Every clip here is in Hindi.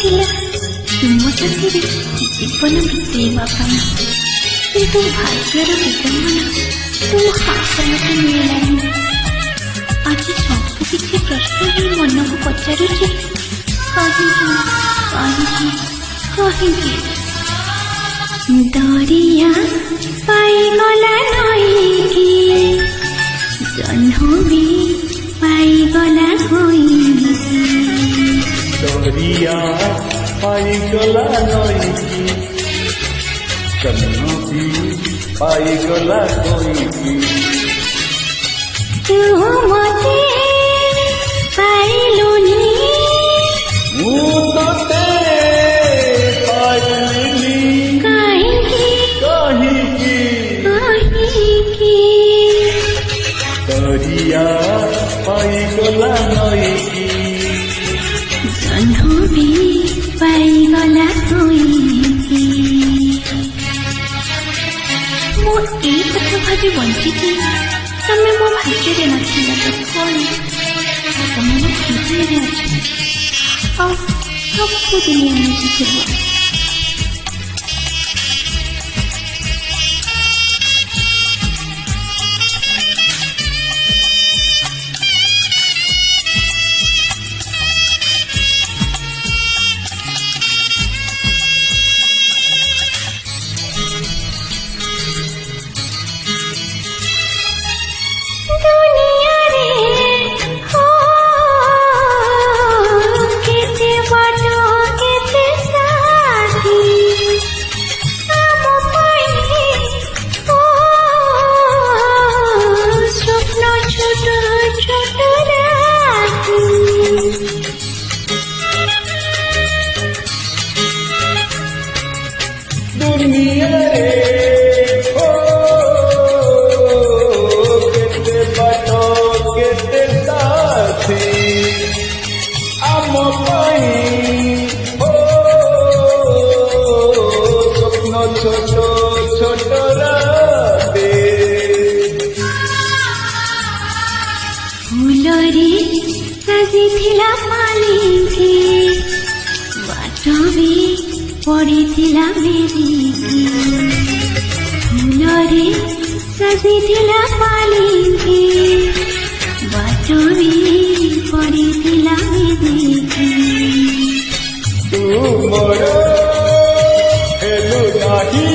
थिला तुम साथी जीवन बितेवा किंतु भाग्यर विडंबना तुम हाथ मत मिललानी। आज सब किसी प्रश्न ही मन को पचारुची कहीं दरिया पाईगला नईकी जह्न भी पाईगला दरिया पाईगला नईकी जह्न भी पाईगला तू मते पाइलुनी दरिया पाईगला नईकी जह्न भी पाईगला मो ए कथा भावी बंची तमें मो भाग्य नथिला तुम मो हृदय सब दुनिया में फूलरी सजिथिला मालिकी बाट भी पड़िथिला मेरिकी फूलरी सजिथिला मालिकी बाट भी पड़िथिला मेरिकी तू मोर हेलु नाही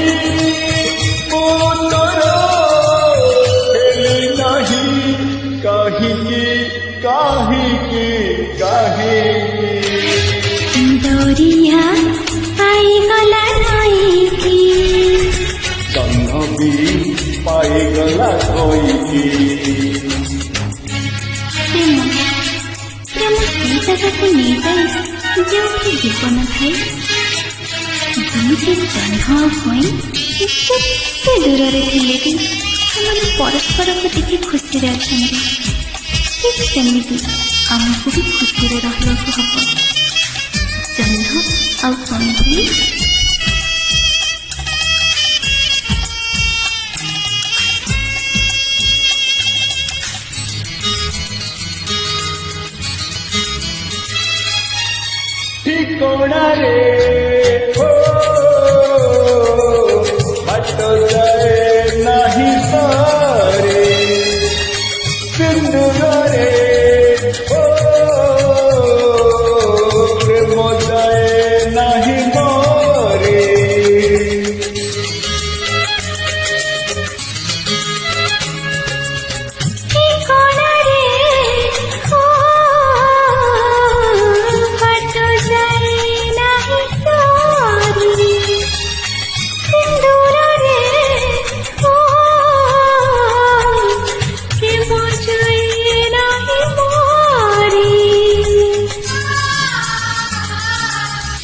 दरिया पाईगला नईकी जह्न भी पाईगला प्रेम से जगह को नहीं जाए जो जीवन थाए जमी जह्न से दूर थे कि परस्पर को देखी खुशी अच्छा ठीक सेमती आमको भी खुशी रहा हम जह्न आउ कहीं ठिकाना रे बाटो जाए नहीं सारे सिंदूर रे प्रेम जाए नहीं मोरे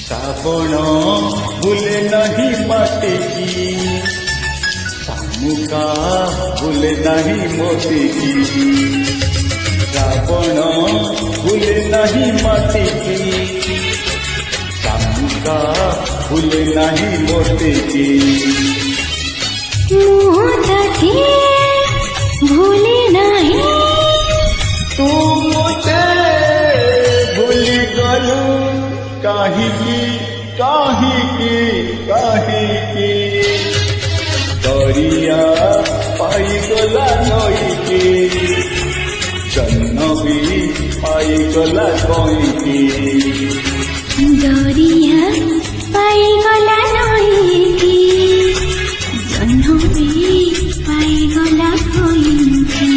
श्रावण भूले नहीं माटी की शामुका भूले नहीं मोती की श्रावण भूले नहीं माटी की शामुका भूले नहीं मोती की भूले नहीं तू मुझे भूली गलू କାହିଁକି କାହିଁକି କାହିଁକି ଦରିଆ ପାଇଗଲା ନଈକି ଜହ୍ନ ବି ପାଇଗଲା କଇଁକି ଦରିଆ ପାଇଗଲା ନଈକି ଜହ୍ନ ବି ପାଇଗଲା କଇଁକି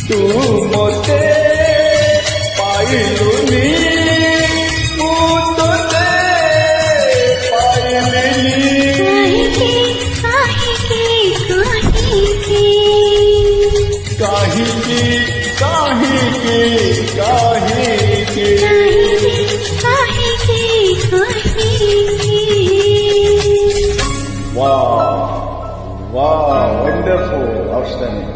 ତୁ ମୋତେ ପାଇଲୁନି ମୁଁ ତୋତେ ପାଇଲିନି କାହିଁକି କାହିଁକି କାହିଁକି କାହିଁକି କାହିଁକି କାହିଁକି କାହିଁକି Wow, wow, wonderful, outstanding.